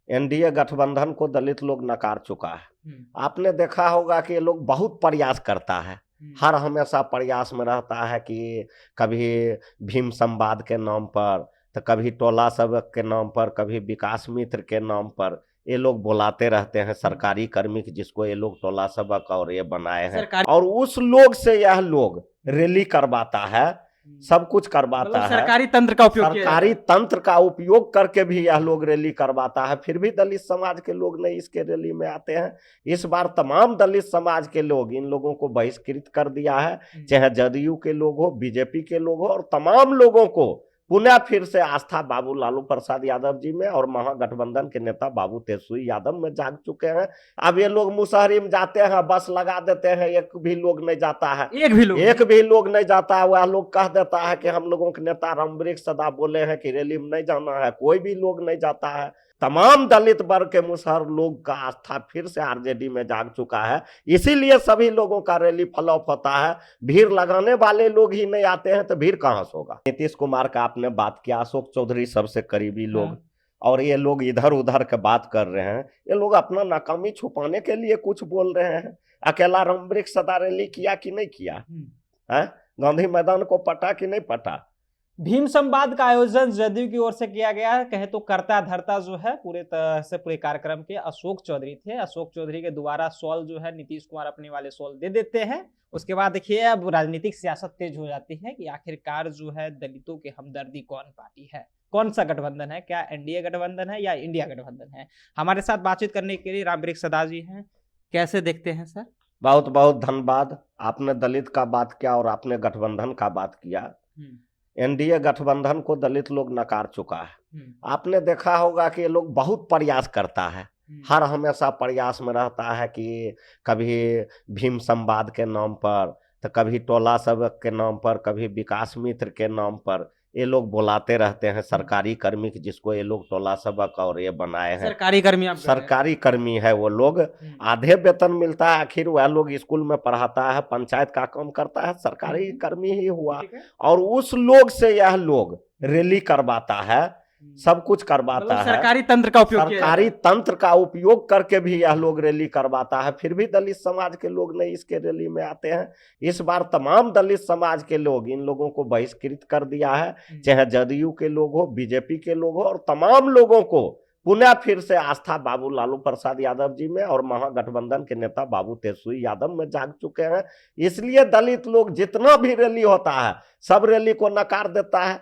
NDA गठबंधन को दलित लोग नकार चुका है। आपने देखा होगा कि ये लोग बहुत प्रयास करता है, हर हमेशा प्रयास में रहता है कि कभी भीम संवाद के नाम पर, तो कभी टोला सबक के नाम पर, कभी विकास मित्र के नाम पर ये लोग बुलाते रहते हैं सरकारी कर्मी जिसको ये लोग टोला सबक और ये बनाए हैं, और उस लोग से यह लोग रैली करवाता है, सब कुछ करवाता है। सरकारी तंत्र का उपयोग, सरकारी तंत्र का उपयोग करके भी यह लोग रैली करवाता है, फिर भी दलित समाज के लोग नहीं इसके रैली में आते हैं। इस बार तमाम दलित समाज के लोग इन लोगों को बहिष्कृत कर दिया है, चाहे जदयू के लोग हो, बीजेपी के लोग हो, और तमाम लोगों को पुनः फिर से आस्था बाबू लालू प्रसाद यादव जी में और महागठबंधन के नेता बाबू तेजस्वी यादव में जाग चुके हैं। अब ये लोग मुशहरी में जाते हैं, बस लगा देते हैं, एक भी लोग नहीं जाता है, एक भी लोग नहीं जाता है। वह लोग कह देता है कि हम लोगों के नेता रामवृक्ष सदा बोले हैं कि रैली में नहीं जाना है, कोई भी लोग नहीं जाता है। तमाम दलित वर्ग के मुसहर लोग का आस्था फिर से आरजेडी में जाग चुका है, इसीलिए सभी लोगों का रैली फ्लॉप होता है। भीड़ लगाने वाले लोग ही नहीं आते हैं तो भीड़ कहां से होगा। नीतीश कुमार का आपने बात किया, अशोक चौधरी सबसे करीबी लोग, और ये लोग इधर उधर के बात कर रहे हैं। ये लोग अपना नाकामी छुपाने के लिए कुछ बोल रहे हैं। अकेला रामवृक्ष सदा रैली किया कि नहीं किया है? गांधी मैदान को पटा कि नहीं पटा? भीम संवाद का आयोजन जदयू की ओर से किया गया है, कहे तो करता धरता जो है पूरे तरह से पूरे कार्यक्रम के अशोक चौधरी थे। अशोक चौधरी के दोबारा सॉल जो है नीतीश कुमार अपने वाले सॉल दे देते हैं। उसके बाद देखिए अब राजनीतिक सियासत तेज हो जाती है कि आखिरकार जो है दलितों के हमदर्दी कौन पार्टी है, कौन सा गठबंधन है, क्या एनडीए गठबंधन है या इंडिया गठबंधन है। हमारे साथ बातचीत करने के लिए रामवृक्ष सदा जी हैं, कैसे देखते हैं सर? बहुत बहुत धन्यवाद। आपने दलित का बात किया और आपने गठबंधन का बात किया। एनडीए गठबंधन को दलित लोग नकार चुका है। आपने देखा होगा कि ये लोग बहुत प्रयास करता है, हर हमेशा प्रयास में रहता है कि कभी भीम संवाद के नाम पर, तो कभी टोला सबक के नाम पर, कभी विकास मित्र के नाम पर ये लोग बुलाते रहते हैं सरकारी कर्मी जिसको ये लोग टोला सबक और ये बनाए हैं। सरकारी कर्मी है वो लोग, आधे वेतन मिलता है, आखिर वह लोग स्कूल में पढ़ाता है, पंचायत का काम करता है, सरकारी कर्मी ही हुआ, और उस लोग से यह लोग रैली करवाता है, सब कुछ करवाता है। सरकारी तंत्र का उपयोग, सरकारी तंत्र का उपयोग करके भी यह लोग रैली करवाता है, फिर भी दलित समाज के लोग नहीं इसके रैली में आते हैं। इस बार तमाम दलित समाज के लोग इन लोगों को बहिष्कृत कर दिया है, चाहे जदयू के लोग हो, बीजेपी के लोग हो, और तमाम लोगों को पुनः फिर से आस्था बाबू लालू प्रसाद यादव जी में और महागठबंधन के नेता बाबू तेजस्वी यादव में जाग चुके हैं। इसलिए दलित लोग जितना भी रैली होता है सब रैली को नकार देता है,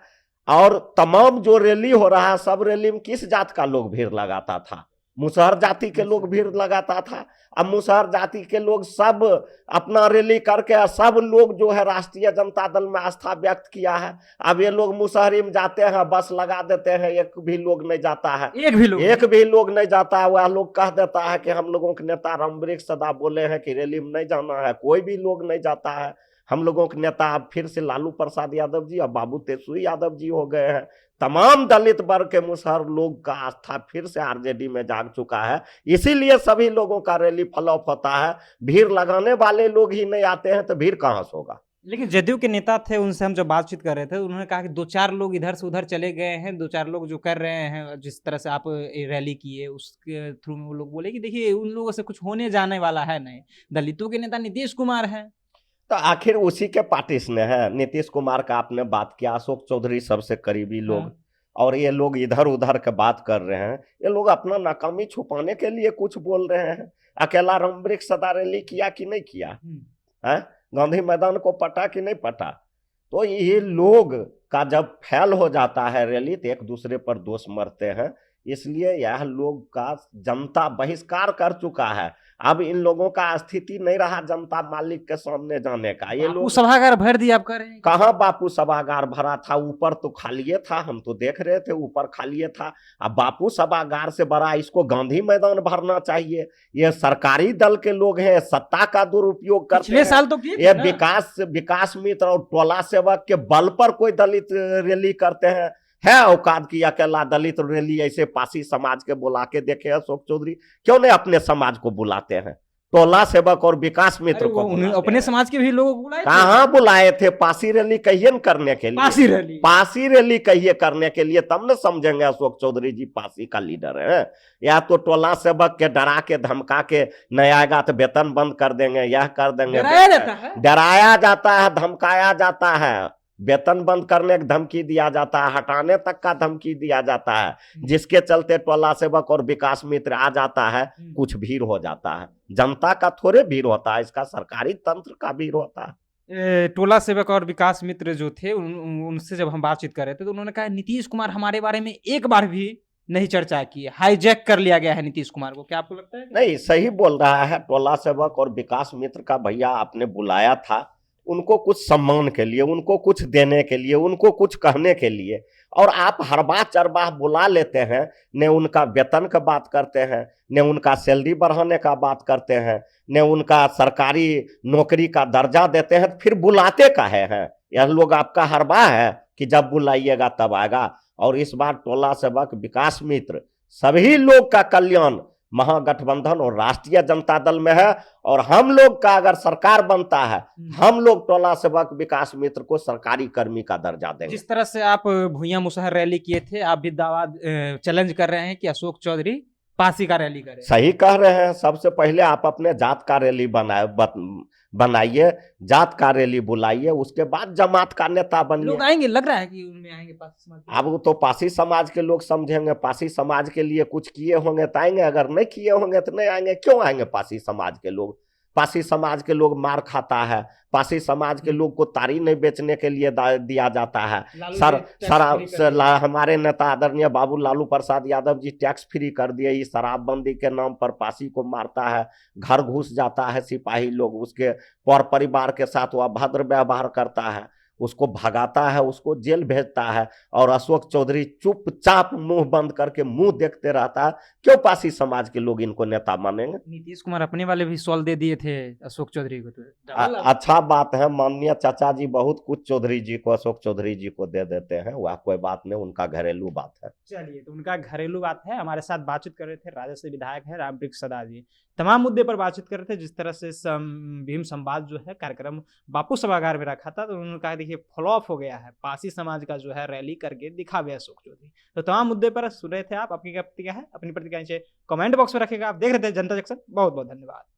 और तमाम जो रैली हो रहा है सब रैली में किस जात का लोग भीड़ लगाता था? मुसहर जाति के लोग भीड़ लगाता था। अब मुसहर जाति के लोग सब अपना रैली करके सब लोग जो है राष्ट्रीय जनता दल में आस्था व्यक्त किया है। अब ये लोग मुसहरी में जाते हैं, बस लगा देते हैं, एक भी लोग नहीं जाता है, एक भी लोग नहीं जाता है। वह लोग कह देता है कि हम लोगों के नेता रामवृक्ष सदा बोले हैं कि रैली में नहीं जाना है, कोई भी लोग नहीं जाता है। हम लोगों के नेता अब फिर से लालू प्रसाद यादव जी और बाबू तेजस्वी यादव जी हो गए हैं। तमाम दलित वर्ग के मुसहर लोग का आस्था फिर से आरजेडी में जाग चुका है, इसीलिए सभी लोगों का रैली फ्लॉप होता है। भीड़ लगाने वाले लोग ही नहीं आते हैं तो भीड़ कहां से होगा। लेकिन जदयू के नेता थे, उनसे हम जब बातचीत कर रहे थे उन्होंने कहा कि 2-4 लोग इधर से उधर चले गए हैं, 2-4 लोग जो कर रहे हैं जिस तरह से आप रैली किए उसके थ्रू में वो लोग बोले कि देखिए उन लोगों से कुछ होने जाने वाला है नहीं। दलितों के नेता नीतीश कुमार हैं, तो आखिर उसी के पार्टी ने है। नीतीश कुमार का आपने बात किया, अशोक चौधरी सबसे करीबी लोग, और ये लोग इधर उधर के बात कर रहे हैं। ये लोग अपना नाकामी छुपाने के लिए कुछ बोल रहे हैं। अकेला रामवृक्ष सदा रैली किया कि नहीं किया है? गांधी मैदान को पटा कि नहीं पटा? तो ये लोग का जब फैल हो जाता है रैली तो एक दूसरे पर दोष मरते हैं, इसलिए यह लोग का जनता बहिष्कार कर चुका है। अब इन लोगों का स्थिति नहीं रहा जनता मालिक के सामने जाने का। ये लोग सभागार भर दिया, आप कह रहे हैं कहाँ बापू सभागार भरा था? ऊपर तो खालिए था, हम तो देख रहे थे ऊपर खालिए था। अब बापू सभागार से बड़ा इसको गांधी मैदान भरना चाहिए। ये सरकारी दल के लोग हैं, सत्ता का दुरुपयोग करते हैं। साल तो ये विकास मित्र और टोला सेवक के बल पर कोई दलित रैली करते हैं? है औकात की अकेला दलित रैली ऐसे पासी समाज के बुला के देखे? अशोक चौधरी क्यों नहीं अपने समाज को बुलाते हैं? टोला सेवक और विकास मित्र अरे को वो बुलाते अपने हैं। समाज के भी लोगों को बुलाए थे। कहाँ बुलाए थे? पासी रैली कहिए न करने के लिए, पासी रैली। पासी रैली कहिए करने के लिए, तब न समझेंगे अशोक चौधरी जी पासी का लीडर है। या तो टोला सेवक के डरा के धमका के नहीं आएगा तो वेतन बंद कर देंगे, यह कर देंगे, डराया जाता है। डराया जाता है, धमकाया जाता है, वेतन बंद करने की धमकी दिया जाता है, हटाने तक का धमकी दिया जाता है, जिसके चलते टोला सेवक और विकास मित्र आ जाता है, कुछ भीड़ हो जाता है। जनता का थोड़े भीड़ होता है, इसका सरकारी तंत्र का भीड़ होता है। टोला सेवक और विकास मित्र जो थे उनसे जब हम बातचीत कर रहे थे तो उन्होंने कहा नीतीश कुमार हमारे बारे में एक बार भी नहीं चर्चा की है, हाईजैक कर लिया गया है नीतीश कुमार को। क्या आपको लगता है? नहीं, सही बोल रहा है। टोला सेवक और विकास मित्र का भैया आपने बुलाया था उनको कुछ सम्मान के लिए, उनको कुछ देने के लिए, उनको कुछ कहने के लिए, और आप हर बार चरबाह बुला लेते हैं, न उनका वेतन का बात करते हैं, न उनका सैलरी बढ़ाने का बात करते हैं, न उनका सरकारी नौकरी का दर्जा देते हैं, फिर बुलाते काहे हैं? यह लोग आपका हरबा है कि जब बुलाइएगा तब आएगा। और इस बार टोला सेवक विकास मित्र सभी लोग का कल्याण महागठबंधन और राष्ट्रीय जनता दल में है, और हम लोग का अगर सरकार बनता है, हम लोग टोला सेवक विकास मित्र को सरकारी कर्मी का दर्जा देंगे। जिस तरह से आप भुइयां मुसहर रैली किए थे, आप भी दावा चैलेंज कर रहे हैं कि अशोक चौधरी पासी का रैली करें। सही कह रहे हैं। सबसे पहले आप अपने जात का रैली बनाइए, जात का रैली बुलाइए, उसके बाद जमात का नेता बनिए। लोग आएंगे, लग रहा है कि उनमें आएंगे पासी समाज के। अब तो पासी समाज के लोग समझेंगे, पासी समाज के लिए कुछ किए होंगे तो आएंगे, अगर नहीं किए होंगे तो नहीं आएंगे। क्यों आएंगे पासी समाज के लोग? पासी समाज के लोग मार खाता है, पासी समाज के लोग को तारी नहीं बेचने के लिए दिया जाता है। हमारे नेता आदरणीय बाबू लालू प्रसाद यादव जी टैक्स फ्री कर दिए। इस शराबबंदी के नाम पर पासी को मारता है, घर घुस जाता है सिपाही लोग, उसके पर परिवार के साथ वो अभद्र व्यवहार करता है, उसको भगाता है, उसको जेल भेजता है, और अशोक चौधरी चुपचाप मुंह बंद करके मुंह देखते रहता है। क्यों पासी समाज के लोग इनको नेता मानेंगे? नीतीश कुमार अपने वाले भी सवाल दे दिए थे अशोक चौधरी को। तो अच्छा बात है, माननीय चाचा जी बहुत कुछ चौधरी जी को, अशोक चौधरी जी को दे देते हैं, वह कोई बात नहीं, उनका घरेलू बात है। चलिए, तो उनका घरेलू बात है। हमारे साथ बातचीत कर रहे थे राजद से विधायक है रामवृक्ष सदा जी। तमाम मुद्दे पर बातचीत कर रहे थे। जिस तरह से भीम संवाद जो है कार्यक्रम बापू सभागार में रखा था, तो उन्होंने कहा देखिए फ्लॉप हो गया है, पासी समाज का जो है रैली करके दिखावे अशोक चौधरी। तो तमाम मुद्दे पर सुन रहे थे आप। आपकी क्या प्रतिक्रिया है? अपनी प्रतिक्रिया नीचे कमेंट बॉक्स में रखेगा। आप देख रहे थे जनता जंक्शन। बहुत बहुत धन्यवाद।